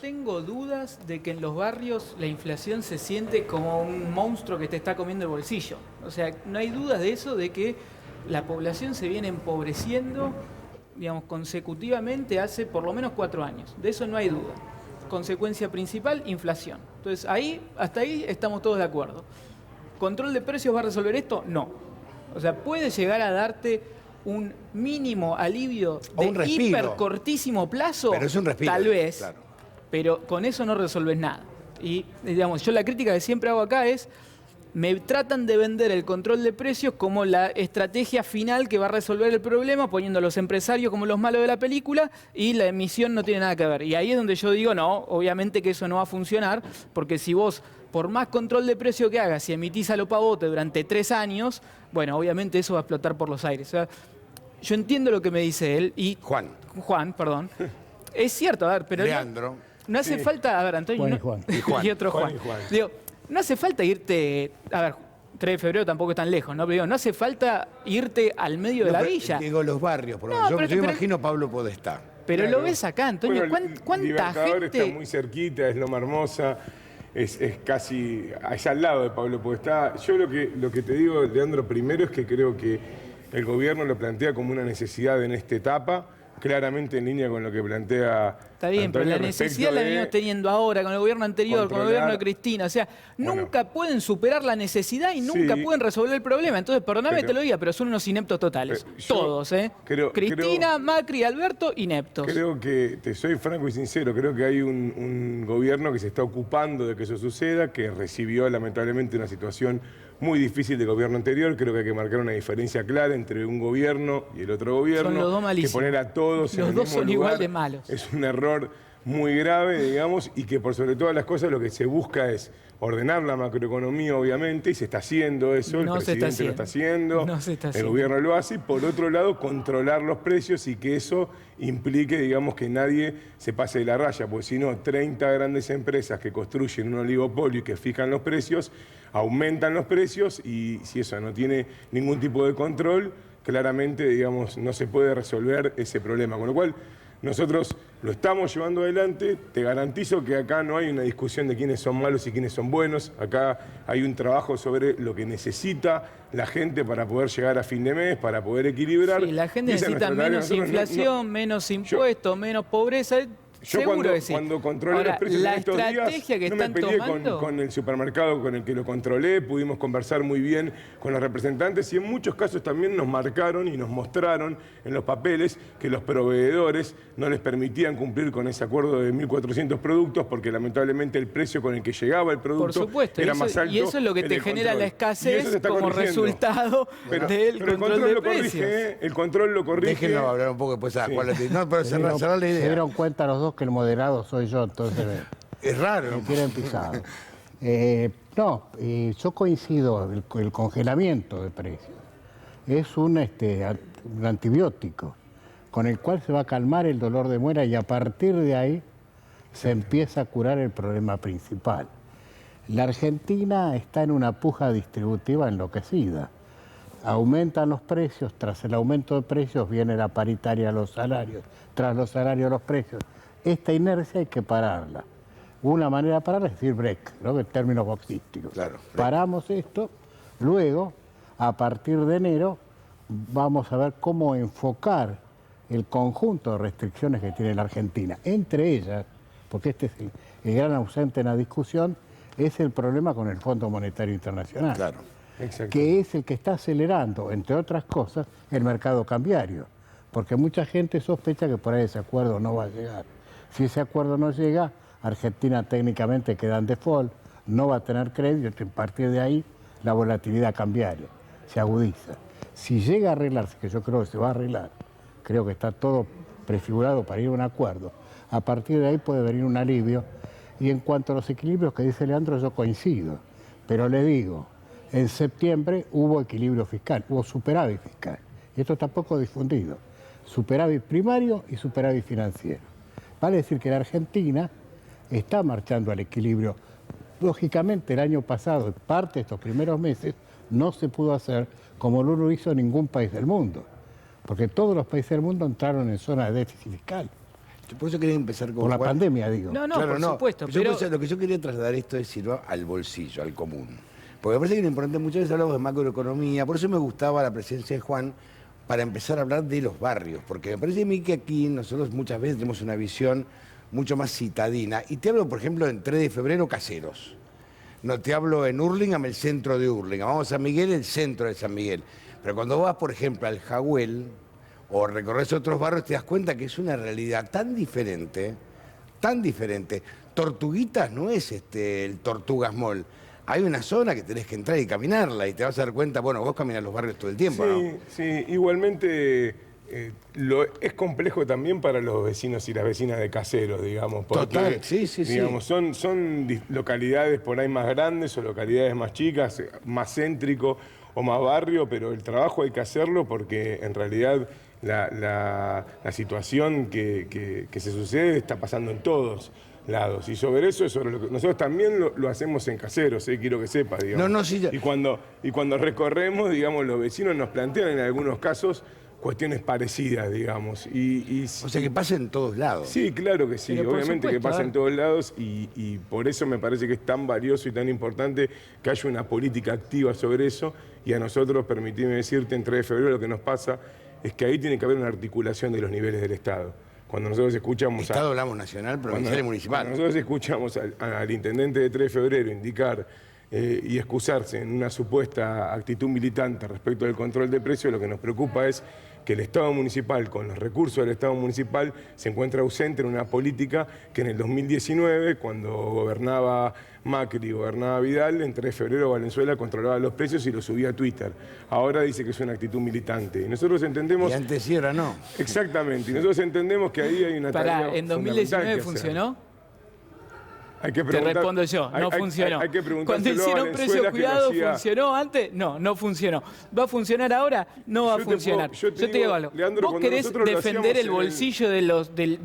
tengo dudas de que en los barrios la inflación se siente como un monstruo que te está comiendo el bolsillo. O sea, no hay dudas de eso, de que la población se viene empobreciendo, digamos, consecutivamente hace por lo menos 4 años. De eso no hay duda. Consecuencia principal, inflación. Entonces, hasta ahí estamos todos de acuerdo. ¿Control de precios va a resolver esto? No. O sea, puede llegar a darte un mínimo alivio de hiper cortísimo plazo, pero es un respiro, tal vez, claro. Pero con eso no resolves nada. Y, digamos, yo la crítica que siempre hago acá es, me tratan de vender el control de precios como la estrategia final que va a resolver el problema, poniendo a los empresarios como los malos de la película, y la emisión no tiene nada que ver. Y ahí es donde yo digo, no, obviamente que eso no va a funcionar, porque si vos, por más control de precio que hagas, si emitís a lo pavote durante 3 años, bueno, obviamente eso va a explotar por los aires. O sea, yo entiendo lo que me dice él y... Juan, perdón. Es cierto, a ver, pero... Leandro. No hace falta... A ver, Antonio... Juan y otro Juan. Digo, no hace falta irte... A ver, 3 de febrero tampoco es tan lejos, ¿no? Pero digo, no hace falta irte al medio de la villa. Digo, los barrios, por No, yo imagino Pablo Podestá. Pero claro, lo ves acá, Antonio. Bueno, ¿Cuánta gente...? Está muy cerquita, es Loma Hermosa, es casi allá al lado de Pablo Podestá. Yo lo que te digo, Leandro, primero es que creo que el gobierno lo plantea como una necesidad en esta etapa, claramente en línea con lo que plantea Está bien, Antonio, pero la necesidad la venimos teniendo ahora, con el gobierno anterior, con el gobierno de Cristina. O sea, nunca pueden superar la necesidad y nunca pueden resolver el problema. Entonces, perdóname que te lo diga, pero son unos ineptos totales. Todos, ¿eh? Cristina, Macri, Alberto, ineptos. Creo que, te soy franco y sincero, creo que hay un gobierno que se está ocupando de que eso suceda, que recibió lamentablemente una situación muy difícil del gobierno anterior. Creo que hay que marcar una diferencia clara entre un gobierno y el otro gobierno. Son los dos malísimos. Que poner a todos en el mismo lugar. Los dos son igual de malos. Es un error muy grave, digamos, y que por sobre todas las cosas lo que se busca es ordenar la macroeconomía, obviamente, y se está haciendo eso, el presidente lo está haciendo, el gobierno lo hace, y por otro lado, controlar los precios y que eso implique, digamos, que nadie se pase de la raya, porque si no, 30 grandes empresas que construyen un oligopolio y que fijan los precios, aumentan los precios, y si eso no tiene ningún tipo de control, claramente, digamos, no se puede resolver ese problema. Con lo cual, nosotros lo estamos llevando adelante. Te garantizo que acá no hay una discusión de quiénes son malos y quiénes son buenos. Acá hay un trabajo sobre lo que necesita la gente para poder llegar a fin de mes, para poder equilibrar. Sí, la gente necesita menos inflación, menos impuestos, menos pobreza. Yo cuando controlé los precios en estos días, no me peleé con el supermercado con el que lo controlé, pudimos conversar muy bien con los representantes y en muchos casos también nos marcaron y nos mostraron en los papeles que los proveedores no les permitían cumplir con ese acuerdo de 1.400 productos porque lamentablemente el precio con el que llegaba el producto era más alto. Y eso es lo que te genera la escasez como resultado del control de precios. El control lo corrige. Déjenlo hablar un poco después. No, pero cerrar la idea. Se dieron cuenta los dos que el moderado soy yo, entonces es raro. Me tienen pisado. Yo coincido, el congelamiento de precios es un antibiótico con el cual se va a calmar el dolor de muela y a partir de ahí se empieza a curar el problema principal. La Argentina está en una puja distributiva enloquecida. Aumentan los precios, tras el aumento de precios viene la paritaria a los salarios, tras los salarios los precios. Esta inercia hay que pararla. Una manera de pararla es decir break, ¿no? En términos boxísticos. Claro, paramos esto, luego, a partir de enero, vamos a ver cómo enfocar el conjunto de restricciones que tiene la Argentina. Entre ellas, porque este es el gran ausente en la discusión, es el problema con el Fondo Monetario Internacional. Claro. Que es el que está acelerando, entre otras cosas, el mercado cambiario. Porque mucha gente sospecha que por ahí ese acuerdo no va a llegar. Si ese acuerdo no llega, Argentina técnicamente queda en default, no va a tener crédito y a partir de ahí la volatilidad cambiaria se agudiza. Si llega a arreglarse, que yo creo que se va a arreglar, creo que está todo prefigurado para ir a un acuerdo, a partir de ahí puede venir un alivio. Y en cuanto a los equilibrios que dice Leandro, yo coincido, pero le digo, en septiembre hubo equilibrio fiscal, hubo superávit fiscal, y esto está poco difundido, superávit primario y superávit financiero. Vale decir que la Argentina está marchando al equilibrio. Lógicamente, el año pasado, parte de estos primeros meses, no se pudo hacer como no lo hizo ningún país del mundo, porque todos los países del mundo entraron en zona de déficit fiscal. Por eso quería empezar con Por la Juan. pandemia, digo. No, Claro, por supuesto. Lo que yo quería trasladar esto es ir al bolsillo, al común. Porque me parece que lo importante, muchas veces hablamos de macroeconomía, por eso me gustaba la presencia de Juan, para empezar a hablar de los barrios. Porque me parece a mí que aquí nosotros muchas veces tenemos una visión mucho más citadina. Y te hablo, por ejemplo, en 3 de febrero, Caseros. No te hablo en Hurlingham, el centro de Hurlingham. Vamos a San Miguel, el centro de San Miguel. Pero cuando vas, por ejemplo, al Jagüel o recorres otros barrios, te das cuenta que es una realidad tan diferente, tan diferente. Tortuguitas no es el Tortugas Mall. Hay una zona que tenés que entrar y caminarla y te vas a dar cuenta, bueno, vos caminas los barrios todo el tiempo, sí, ¿no? Sí, igualmente es complejo también para los vecinos y las vecinas de Caseros, digamos. Porque, Total, sí. Digamos, son localidades por ahí más grandes o localidades más chicas, más céntrico o más barrio, pero el trabajo hay que hacerlo porque en realidad la situación que se sucede está pasando en todos lados. Y sobre eso es sobre lo que nosotros también lo hacemos en Caseros, quiero que sepa, digamos. Sí, ya. Y cuando recorremos, digamos, los vecinos nos plantean en algunos casos cuestiones parecidas, digamos. O sea, que pasa en todos lados. Sí, claro que sí, pero obviamente que pasa en todos lados y por eso me parece que es tan valioso y tan importante que haya una política activa sobre eso. Y a nosotros, permitime decirte, en 3 de febrero lo que nos pasa es que ahí tiene que haber una articulación de los niveles del Estado. Cuando nosotros escuchamos Estado hablamos nacional, provincial y municipal. Cuando nosotros escuchamos al intendente de 3 de febrero indicar y excusarse en una supuesta actitud militante respecto del control de precios, lo que nos preocupa es que el Estado municipal, con los recursos del Estado municipal, se encuentra ausente en una política que en el 2019, cuando gobernaba Macri y gobernaba Vidal, en 3 de febrero Valenzuela controlaba los precios y los subía a Twitter. Ahora dice que es una actitud militante. Y nosotros entendemos... Y antes sí, ahora no. Exactamente. Y nosotros entendemos que ahí hay una tarea ¿en 2019 funcionó? Te respondo yo, no funcionó. Hay que Cuando hicieron precios cuidados, ¿funcionó antes? No funcionó. ¿Va a funcionar ahora? No va a funcionar. Yo te digo algo. Leandro, ¿Vos querés defender el bolsillo de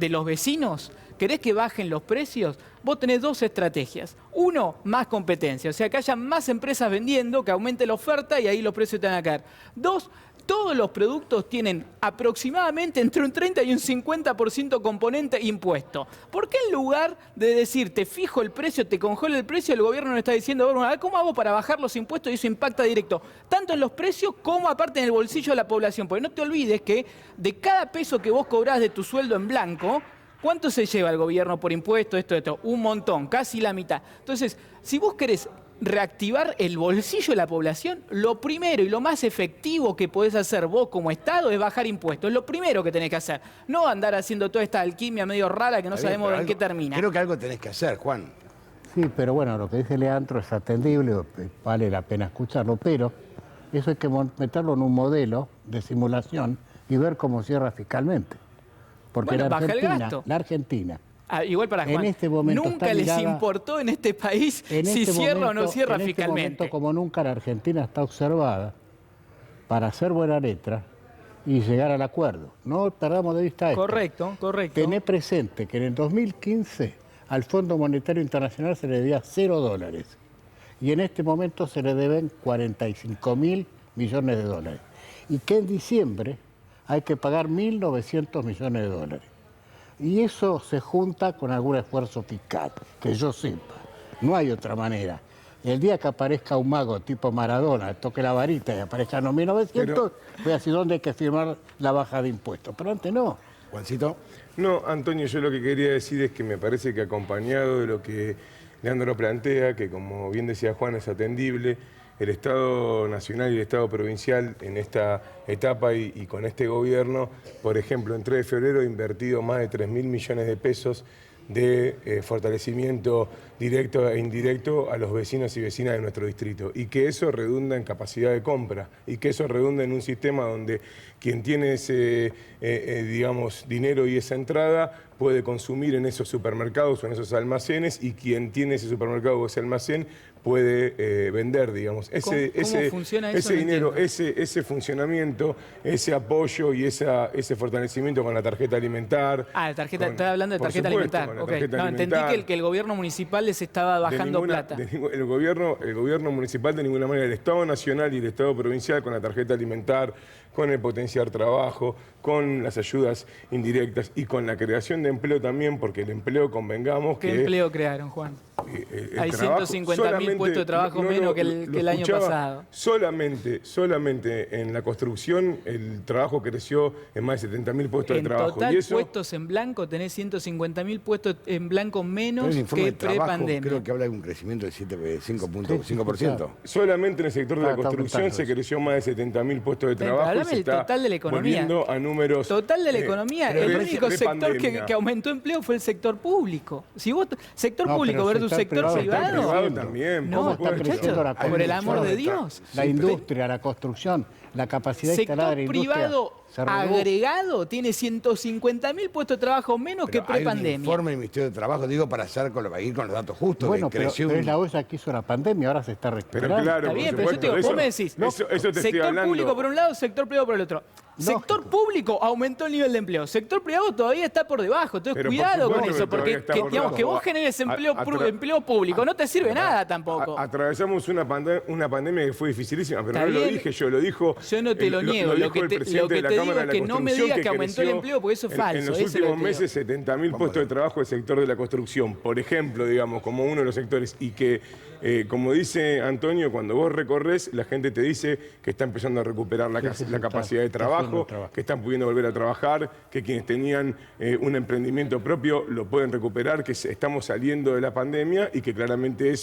los vecinos? ¿Querés que bajen los precios? Vos tenés 2 estrategias. 1, más competencia. O sea, que haya más empresas vendiendo, que aumente la oferta y ahí los precios te van a caer. 2, todos los productos tienen aproximadamente entre un 30 y un 50% componente impuesto. ¿Por qué en lugar de decir te fijo el precio, te congelo el precio, el gobierno nos está diciendo, bueno, a ver, ¿cómo hago para bajar los impuestos? Y eso impacta directo, tanto en los precios como aparte en el bolsillo de la población. Porque no te olvides que de cada peso que vos cobrás de tu sueldo en blanco, ¿cuánto se lleva el gobierno por impuestos? Esto. Un montón, casi la mitad. Entonces, si vos querés reactivar el bolsillo de la población, lo primero y lo más efectivo que podés hacer vos como Estado es bajar impuestos. Es lo primero que tenés que hacer. No andar haciendo toda esta alquimia medio rara que no sabemos en qué termina. Creo que algo tenés que hacer, Juan. Sí, pero bueno, lo que dice Leandro es atendible, vale la pena escucharlo, pero eso hay que meterlo en un modelo de simulación y ver cómo cierra fiscalmente. Porque bueno, la Argentina igual para Juan, en este momento nunca les importó en este país si cierra o no cierra fiscalmente. En este momento, como nunca, la Argentina está observada para hacer buena letra y llegar al acuerdo. No perdamos de vista esto. Correcto. Tené presente que en el 2015 al Fondo Monetario Internacional se le debía $0 y en este momento se le deben 45.000 millones de dólares. Y que en diciembre hay que pagar 1.900 millones de dólares. Y eso se junta con algún esfuerzo fiscal, que yo sepa. No hay otra manera. El día que aparezca un mago tipo Maradona, toque la varita y aparezcan los 1.900, voy a decir dónde hay que firmar la baja de impuestos. Pero antes no. Juancito. No, Antonio, yo lo que quería decir es que me parece que acompañado de lo que Leandro plantea, que como bien decía Juan, es atendible, el Estado nacional y el Estado provincial en esta etapa y con este gobierno, por ejemplo, en 3 de febrero ha invertido más de 3.000 millones de pesos de fortalecimiento directo e indirecto a los vecinos y vecinas de nuestro distrito y que eso redunda en capacidad de compra y que eso redunda en un sistema donde quien tiene ese, digamos, dinero y esa entrada puede consumir en esos supermercados o en esos almacenes y quien tiene ese supermercado o ese almacén puede vender, digamos. ¿Cómo funciona eso? Ese dinero, ese funcionamiento, ese apoyo y ese fortalecimiento con la tarjeta alimentar. Estaba hablando de tarjeta alimentar. Entendí que el gobierno municipal les estaba bajando plata. El gobierno municipal de ninguna manera, el Estado nacional y el Estado provincial con la tarjeta alimentar, con el potenciar trabajo, con las ayudas indirectas y con la creación de empleo también, porque el empleo, convengamos que... ¿Qué empleo crearon, Juan? Hay 150.000 puestos de trabajo menos que el año pasado. Solamente en la construcción el trabajo creció en más de 70.000 puestos de trabajo. En total, y eso, puestos en blanco, tenés 150.000 puestos en blanco menos que pre-pandemia. Creo que habla de un crecimiento de 5.5%. Solamente en el sector de la construcción se creció más de 70.000 puestos de trabajo. Háblame del total de la economía. A números, total de la economía. El único sector que aumentó empleo fue el sector público. Si vos, sector público versus sector privado también. No, muchachos, por el amor de Dios. La industria, la construcción, la capacidad instalada de la industria. Sector privado agregado tiene 150.000 puestos de trabajo menos que pre-pandemia. Hay un informe del Ministerio de Trabajo, digo, para ir con los datos justos. Bueno, pero es la OEA que hizo la pandemia, ahora se está recuperando. Pero claro, está bien, pero yo te digo, vos me decís, sector público por un lado, sector privado por el otro. Lógico. Sector público aumentó el nivel de empleo. Sector privado todavía está por debajo. Entonces, cuidado con eso, porque que vos generes empleo público no te sirve nada tampoco. Atravesamos una pandemia que fue dificilísima, pero no lo dije yo, lo dijo. Yo no te lo niego. Lo que te digo es que no me digas que aumentó el empleo, porque eso es falso. En los últimos meses, 70.000 puestos de trabajo del sector de la construcción, por ejemplo, digamos, como uno de los sectores, y que, como dice Antonio, cuando vos recorres, la gente te dice que está empezando a recuperar la capacidad de trabajo, que están pudiendo volver a trabajar, que quienes tenían un emprendimiento propio lo pueden recuperar, que estamos saliendo de la pandemia y que claramente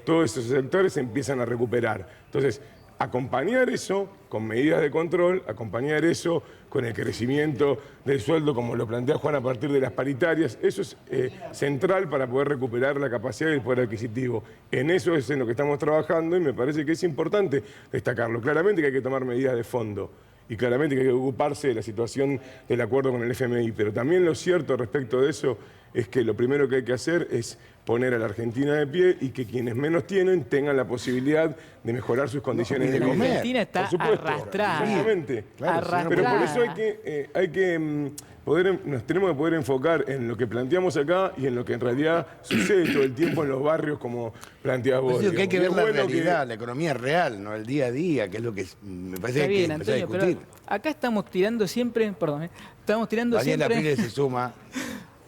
todos esos sectores se empiezan a recuperar. Entonces, acompañar eso con medidas de control, acompañar eso con el crecimiento del sueldo, como lo plantea Juan a partir de las paritarias, eso es central para poder recuperar la capacidad y el poder adquisitivo. En eso es en lo que estamos trabajando y me parece que es importante destacarlo. Claramente que hay que tomar medidas de fondo y claramente que hay que ocuparse de la situación del acuerdo con el FMI, pero también lo cierto respecto de eso es que lo primero que hay que hacer es poner a la Argentina de pie y que quienes menos tienen tengan la posibilidad de mejorar sus condiciones de comer. La Argentina está arrastrada. Exactamente. Arrastrada. Pero por eso nos tenemos que poder enfocar en lo que planteamos acá y en lo que en realidad sucede todo el tiempo en los barrios, como planteas vos. Que hay que ver la realidad, la economía real, no el día a día, que es lo que me parece que hay que empezar a discutir. Acá estamos tirando siempre, estamos tirando Daniela siempre... Pires se suma...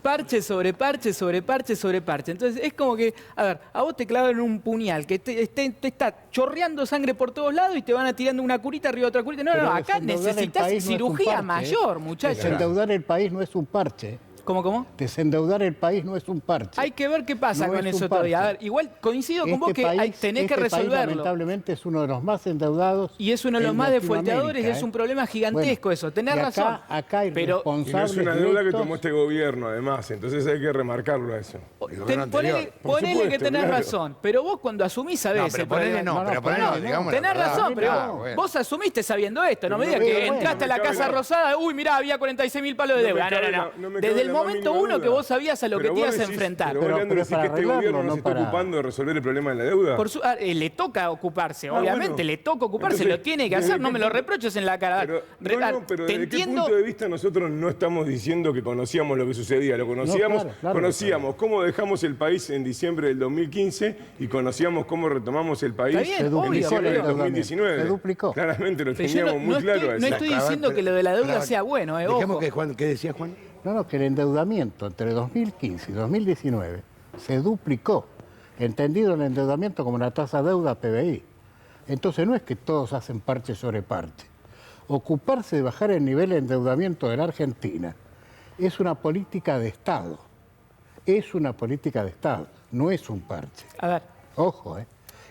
Parche sobre parche sobre parche sobre parche. Entonces es como que, a ver, a vos te clavan un puñal que te está chorreando sangre por todos lados y te van a tirando una curita arriba de otra curita. No, acá necesitas cirugía mayor, muchachos. Desendeudar el país no es un parche. ¿Cómo? Desendeudar el país no es un parche. Hay que ver qué pasa con eso todavía. A ver, igual coincido con vos que tenés que resolverlo. País, lamentablemente es uno de los más endeudados. Y es uno de los más desfuelteadores y es un problema gigantesco eso. Tenés razón. Acá hay responsables. Y no es una deuda que tomó este gobierno, además. Entonces hay que remarcarlo a eso. Ponele que tenés razón. Pero vos cuando asumís a veces... Tenés razón, pero vos asumiste sabiendo esto. No me digas que entraste a la Casa Rosada, uy, mirá, había 46.000 palos de deuda. No. Desde el momento uno que vos sabías a lo que te ibas a enfrentar. Pero vos, Leandro, decís que este gobierno no se está ocupando de resolver el problema de la deuda. Le toca ocuparse, obviamente, le toca ocuparse, entonces, lo tiene que hacer, no me lo reproches en la cara. Pero ¿desde qué punto de vista nosotros no estamos diciendo que conocíamos lo que sucedía? Lo conocíamos, conocíamos cómo dejamos el país en diciembre del 2015 y conocíamos cómo retomamos el país en diciembre del 2019. Se duplicó. Claramente lo teníamos muy claro. No estoy diciendo que lo de la deuda sea bueno, Dejemos que Juan, ¿qué decía Juan? No, que el endeudamiento entre 2015 y 2019 se duplicó, entendido el endeudamiento como una tasa deuda PBI. Entonces no es que todos hacen parche sobre parche. Ocuparse de bajar el nivel de endeudamiento de la Argentina es una política de Estado. Es una política de Estado, no es un parche. A ver. Ojo,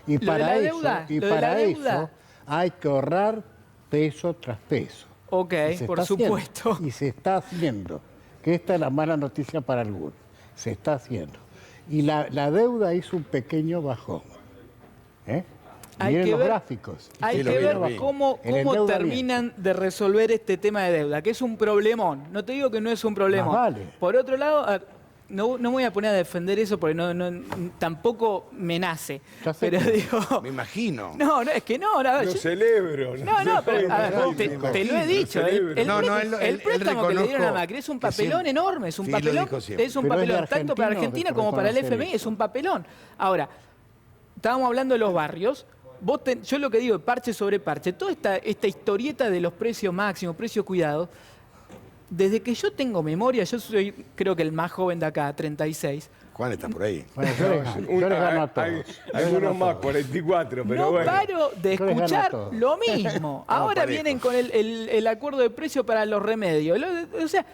Y para eso hay que ahorrar peso tras peso. Ok, por supuesto. Y se está haciendo. Que esta es la mala noticia para algunos. Se está haciendo. Y la deuda hizo un pequeño bajón. Miren los gráficos. Hay que ver cómo terminan de resolver este tema de deuda, que es un problemón. No te digo que no es un problemón. Vale. Por otro lado, no me voy a poner a defender eso porque tampoco me nace. Pero digo... Me imagino. No, es que no. Lo celebro. No, pero a ver, te lo he dicho. El préstamo que le dieron a Macri es un papelón enorme. Es un papelón. Es un papelón tanto para Argentina como para el FMI. Es un papelón. Ahora, estábamos hablando de los barrios. yo lo que digo, parche sobre parche, toda esta historieta de los precios máximos, precios cuidados, desde que yo tengo memoria, yo soy creo que el más joven de acá, 36. Juan está por ahí. Bueno, yo les gano a todos. Hay unos más, 44, pero no bueno. No paro de escuchar lo mismo. Ahora vienen con el acuerdo de precio para los remedios. O sea,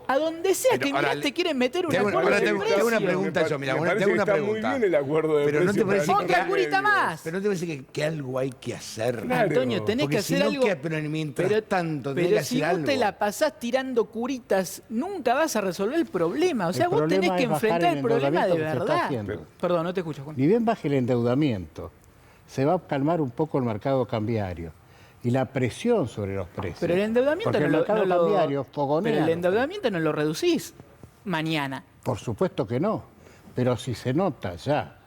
a donde sea que mirás te quieren meter un acuerdo de precio. Te hago una pregunta yo, mira, te hago una pregunta. Está muy bien el acuerdo de precio. No te parece otra curita más. Pero no te parece que algo hay que hacer. Claro. Antonio, tenés que hacer algo. Pero mientras tanto, tenés que hacer algo. Pero si vos te la pasás tirando curitas, nunca vas a resolver el problema. O sea, vos tenés que enfrentar el problema de verdad. Perdón, no te escucho, Juan. Ni bien baje el endeudamiento, se va a calmar un poco el mercado cambiario y la presión sobre los precios. Pero el endeudamiento pero el endeudamiento no lo reducís mañana. Por supuesto que no, pero si se nota ya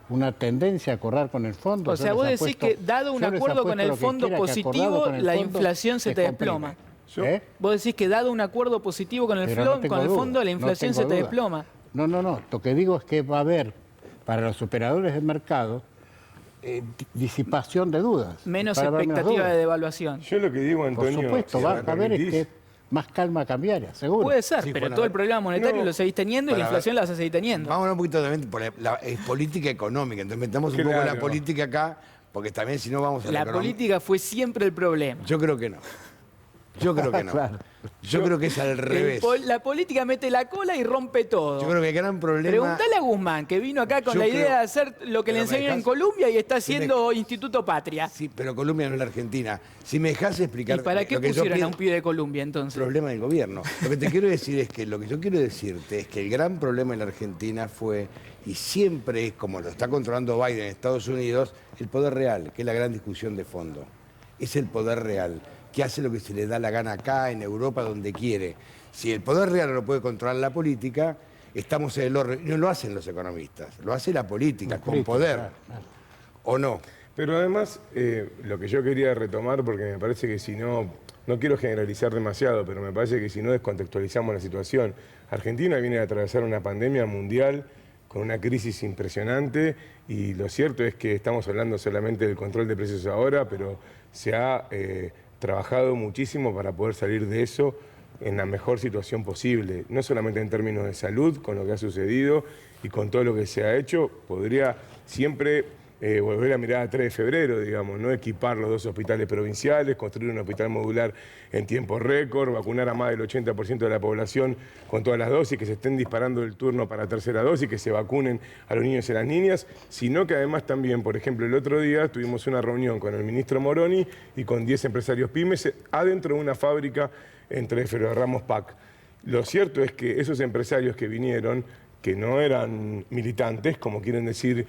una tendencia a acordar con el fondo... O sea, vos decís que dado un acuerdo con el fondo positivo, la inflación se te desploma. Vos decís que dado un acuerdo positivo con el fondo, la inflación se te desploma. No. Lo que digo es que va a haber, para los operadores del mercado, disipación de dudas. Menos expectativa de devaluación. Yo lo que digo, Antonio... Por supuesto, va a haber más calma cambiaria, seguro. Puede ser, sí, pero todo el problema monetario lo seguís teniendo y la inflación la vas a seguir teniendo. Vámonos un poquito también por es política económica, entonces metamos un poco la política acá, porque también si no vamos a la política fue siempre el problema. Yo creo que no. Claro. Yo creo que es al revés. La política mete la cola y rompe todo. Yo creo que el gran problema... Preguntale a Guzmán, que vino acá con la idea de hacer lo que le enseñan en Colombia y está haciendo Instituto Patria. Sí, pero Colombia no es la Argentina. Si me dejas explicar... ¿Y para qué pusieron a un pibe de Colombia entonces? Problema del gobierno. Lo que te quiero decir es que lo que yo quiero decirte es que el gran problema en la Argentina fue, y siempre es como lo está controlando Biden en Estados Unidos, el poder real, que es la gran discusión de fondo. Es el poder real, que hace lo que se le da la gana acá, en Europa, donde quiere. Si el poder real no lo puede controlar la política, estamos en el horror. No lo hacen los economistas, lo hace la política, con poder. Claro. ¿O no? Pero además, lo que yo quería retomar, porque me parece que si no quiero generalizar demasiado, pero me parece que si no descontextualizamos la situación, Argentina viene a atravesar una pandemia mundial con una crisis impresionante y lo cierto es que estamos hablando solamente del control de precios ahora, pero se ha trabajado muchísimo para poder salir de eso en la mejor situación posible, no solamente en términos de salud, con lo que ha sucedido y con todo lo que se ha hecho, podría siempre volver a mirar a 3 de febrero, digamos, ¿no? Equipar los 2 hospitales provinciales, construir un hospital modular en tiempo récord, vacunar a más del 80% de la población con todas las dosis, que se estén disparando el turno para tercera dosis, que se vacunen a los niños y a las niñas, sino que además también, por ejemplo, el otro día tuvimos una reunión con el ministro Moroni y con 10 empresarios pymes adentro de una fábrica en 3 de febrero, Ramos PAC. Lo cierto es que esos empresarios que vinieron, que no eran militantes, como quieren decir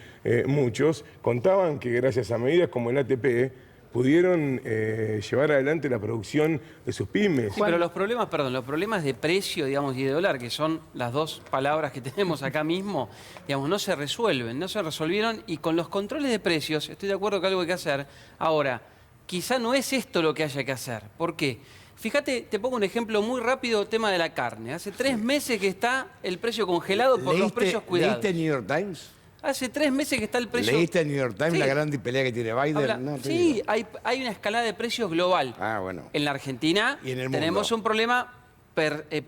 muchos, contaban que gracias a medidas como el ATP pudieron llevar adelante la producción de sus pymes. Sí, pero los problemas de precio, digamos, y de dólar, que son las 2 palabras que tenemos acá mismo, digamos, no se resolvieron y con los controles de precios, estoy de acuerdo que algo hay que hacer. Ahora, quizá no es esto lo que haya que hacer. ¿Por qué? Fíjate, te pongo un ejemplo muy rápido, tema de la carne. Hace 3 meses que está el precio congelado por los precios cuidados. ¿Leíste el New York Times? Hace 3 meses que está el precio... ¿Leíste el New York Times, la gran pelea que tiene Biden? Sí, hay una escalada de precios global. Bueno. En la Argentina y en el mundo tenemos un problema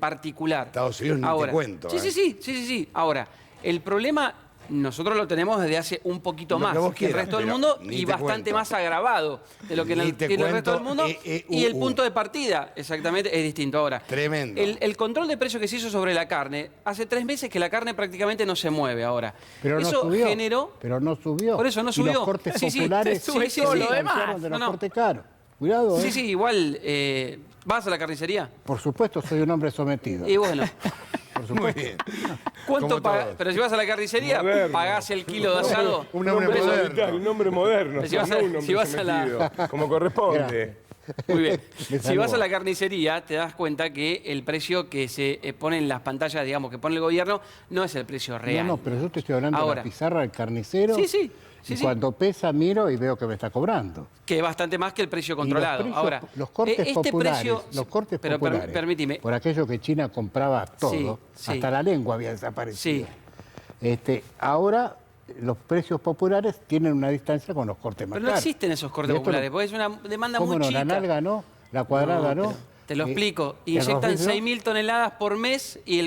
particular. Estados Unidos ni te cuento. Sí. Ahora, el problema... Nosotros lo tenemos desde hace un poquito más que el resto del mundo y bastante más agravado de lo que tiene el resto del mundo. Y el punto de partida, exactamente, es distinto. Ahora, tremendo. El control de precio que se hizo sobre la carne, hace 3 meses que la carne prácticamente no se mueve ahora. Pero eso no subió. Generó... Pero no subió. Por eso no subió. Y los cortes populares lo demás. De los cortes caros. Cuidado, Sí, igual... ¿Vas a la carnicería? Por supuesto, soy un hombre sometido. Y bueno... Muy bien. ¿Cuánto pagas? Pero si vas a la carnicería, pagás el kilo de asado. Un hombre moderno. Si vas a la... Como corresponde. Muy bien. Si vas a la carnicería, te das cuenta que el precio que se pone en las pantallas, digamos, que pone el gobierno, no es el precio real. No, pero yo te estoy hablando de la pizarra del carnicero. Sí, cuando pesa, miro y veo que me está cobrando. Que es bastante más que el precio controlado. Ahora, los cortes populares, permíteme. Por aquello que China compraba todo, hasta la lengua había desaparecido. Ahora los precios populares tienen una distancia con los cortes más Pero caros. no existen esos cortes populares, porque es una demanda muy chica. La nalga no, la cuadrada no. Te lo explico. Inyectan 6.000 toneladas por mes y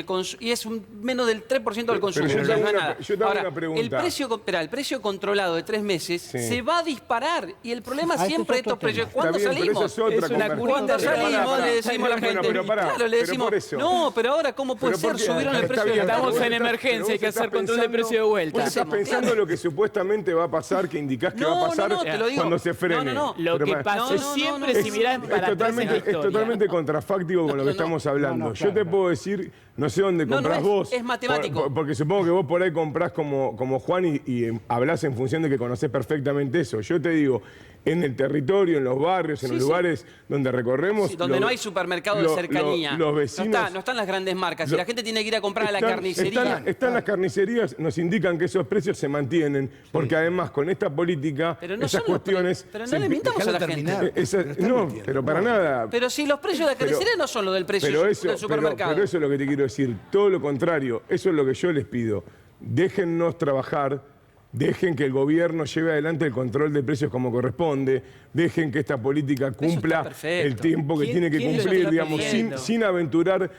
es menos del 3% del consumo. Yo te hago Ahora, una pregunta. el precio controlado de 3 meses se va a disparar. Y el problema siempre de estos precios, ¿cuándo salimos? Eso es otra Cuando salimos le decimos a la gente. Claro, le decimos, no, pero ahora ¿cómo puede ser? Subieron el precio. Estamos en emergencia, hay que hacer control de precio de vuelta. Vos estás pensando lo que supuestamente va a pasar, que indicás que va a pasar cuando se frene. Lo que pasó siempre, si mirás para atrás en la historia. Es totalmente contrafáctico con lo que estamos hablando. Yo te puedo decir, no sé dónde comprás vos. Es matemático. Porque supongo que vos por ahí comprás como Juan y hablás en función de que conocés perfectamente eso. Yo te digo, en el territorio, en los barrios, en los lugares donde recorremos. Donde no hay supermercado de cercanía. Los vecinos. No están las grandes marcas. Y la gente tiene que ir a comprar a la carnicería. Están las carnicerías, nos indican que esos precios se mantienen. Porque además, con esta política, esas cuestiones. Pero no le mintamos a la gente. No, pero para nada. Pero si los precios de la carnicería no son lo del precio del supermercado. Pero eso es lo que te quiero decir. Todo lo contrario. Eso es lo que yo les pido. Déjennos trabajar. Dejen que el gobierno lleve adelante el control de precios como corresponde. Dejen que esta política cumpla el tiempo que tiene que cumplir, digamos, sin aventurar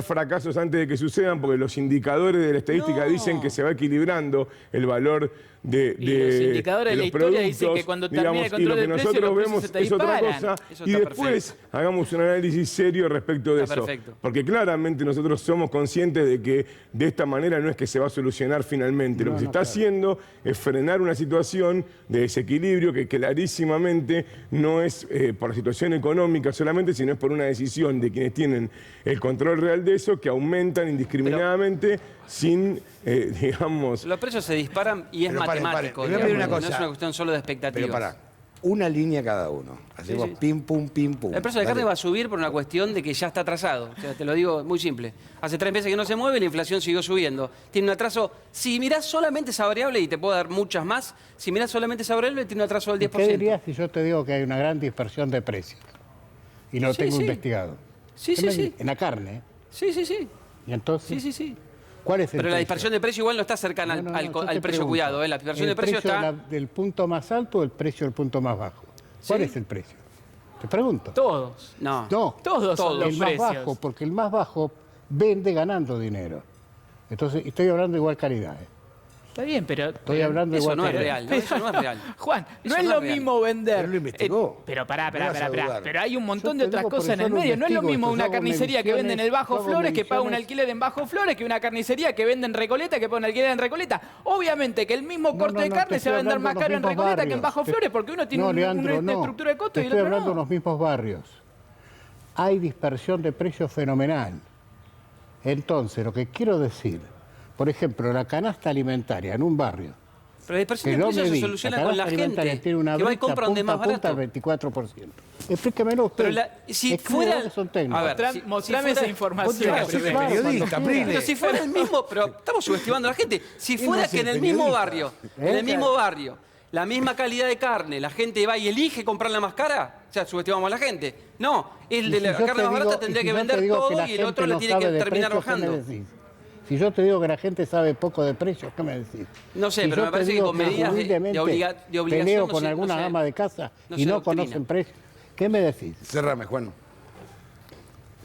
fracasos antes de que sucedan, porque los indicadores de la estadística dicen que se va equilibrando el valor de los indicadores de la historia dicen que cuando termine el control del precio, los precios se es otra cosa. Y después hagamos un análisis serio respecto de eso. Porque claramente nosotros somos conscientes de que de esta manera no es que se va a solucionar finalmente. Lo que se está haciendo es frenar una situación de desequilibrio que clarísimamente no es por la situación económica solamente, sino es por una decisión de quienes tienen el control real de eso, que aumentan indiscriminadamente sin, digamos... Los precios se disparan y es matemático. Voy a pedir una cosa. No es una cuestión solo de expectativas. Pero pará, una línea cada uno. Hacemos pim, pum, pim, pum. El precio de carne va a subir por una cuestión de que ya está atrasado. O sea, te lo digo muy simple. Hace 3 meses que no se mueve, la inflación siguió subiendo. Tiene un atraso... Si mirás solamente esa variable, y te puedo dar muchas más, si mirás solamente esa variable, tiene un atraso del 10%. ¿Qué dirías si yo te digo que hay una gran dispersión de precios? Y lo tengo investigado. Sí. En la carne. Sí. ¿Y entonces? Sí. ¿Cuál es el Pero precio? la dispersión de precio igual no está cercana al precio cuidado. La dispersión de precio está... ¿Del punto más alto o el precio del punto más bajo? ¿Cuál es el precio? Te pregunto. Todos. No. Todos son los el más precios. bajo, porque el más bajo vende ganando dinero. Entonces, estoy hablando de igual calidad. Está bien, pero... Estoy hablando de igual calidad. Real. Eso no es real. Juan, no es lo mismo vender... Él lo investigó. Pero pará. Pero hay un montón de otras cosas en el medio. No es lo mismo una carnicería que vende en el Bajo Flores, que paga un alquiler en Bajo Flores, que una carnicería que vende en Recoleta, que paga un alquiler en Recoleta. Obviamente que el mismo corte de carne se va a vender más caro en Recoleta que en Bajo Flores, porque uno tiene una estructura de costo y el otro no. Estoy hablando de los mismos barrios. Hay dispersión de precios fenomenal. Entonces, lo que quiero decir, por ejemplo, la canasta alimentaria en un barrio. Pero la dispersión de precios se soluciona con la gente tiene una que va y compra donde más barato. Al 24%. Explíquemelo usted. Pero si fuera... Son técnicos. A ver, mostrame esa información. Pero si fuera el mismo... Pero estamos subestimando a la gente. Si fuera que en el mismo barrio, la misma calidad de carne, la gente va y elige comprarla más cara, o sea, subestimamos a la gente. No, el de la carne más barata tendría que vender todo y el otro le tiene que terminar bajando. Si yo te digo que la gente sabe poco de precios, ¿qué me decís? No sé, pero me parece que con medidas de obligación... peleo con alguna ama de casa y no conocen precios. ¿Qué me decís? Cerrame, Juan.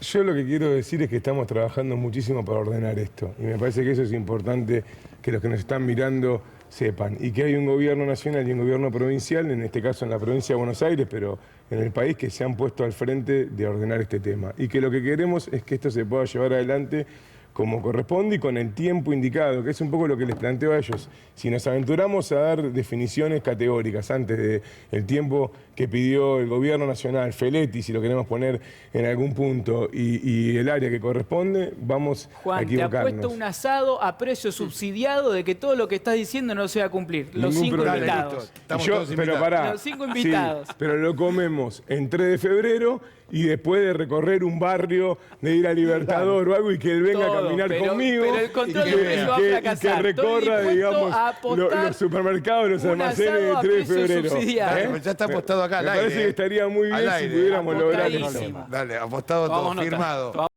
Yo lo que quiero decir es que estamos trabajando muchísimo para ordenar esto. Y me parece que eso es importante que los que nos están mirando sepan. Y que hay un gobierno nacional y un gobierno provincial, en este caso en la provincia de Buenos Aires, pero en el país, que se han puesto al frente de ordenar este tema. Y que lo que queremos es que esto se pueda llevar adelante como corresponde y con el tiempo indicado, que es un poco lo que les planteo a ellos. Si nos aventuramos a dar definiciones categóricas antes del tiempo que pidió el gobierno nacional, Feletti, si lo queremos poner en algún punto, y el área que corresponde, vamos a equivocarnos. Juan, te apuesto un asado a precio subsidiado de que todo lo que estás diciendo no se va a cumplir. Los 5 invitados. Los 5 invitados. Sí, pero lo comemos en 3 de febrero y después de recorrer un barrio, de ir a Libertador o algo y que él venga a caminar conmigo. Pero el control de precio va a fracasar. Y que recorra, digamos, los supermercados, los almacenes de 3 de febrero. Ya está apostado acá al Me aire. parece que estaría muy bien si pudiéramos lograr eso. Dale, apostado todo, firmado.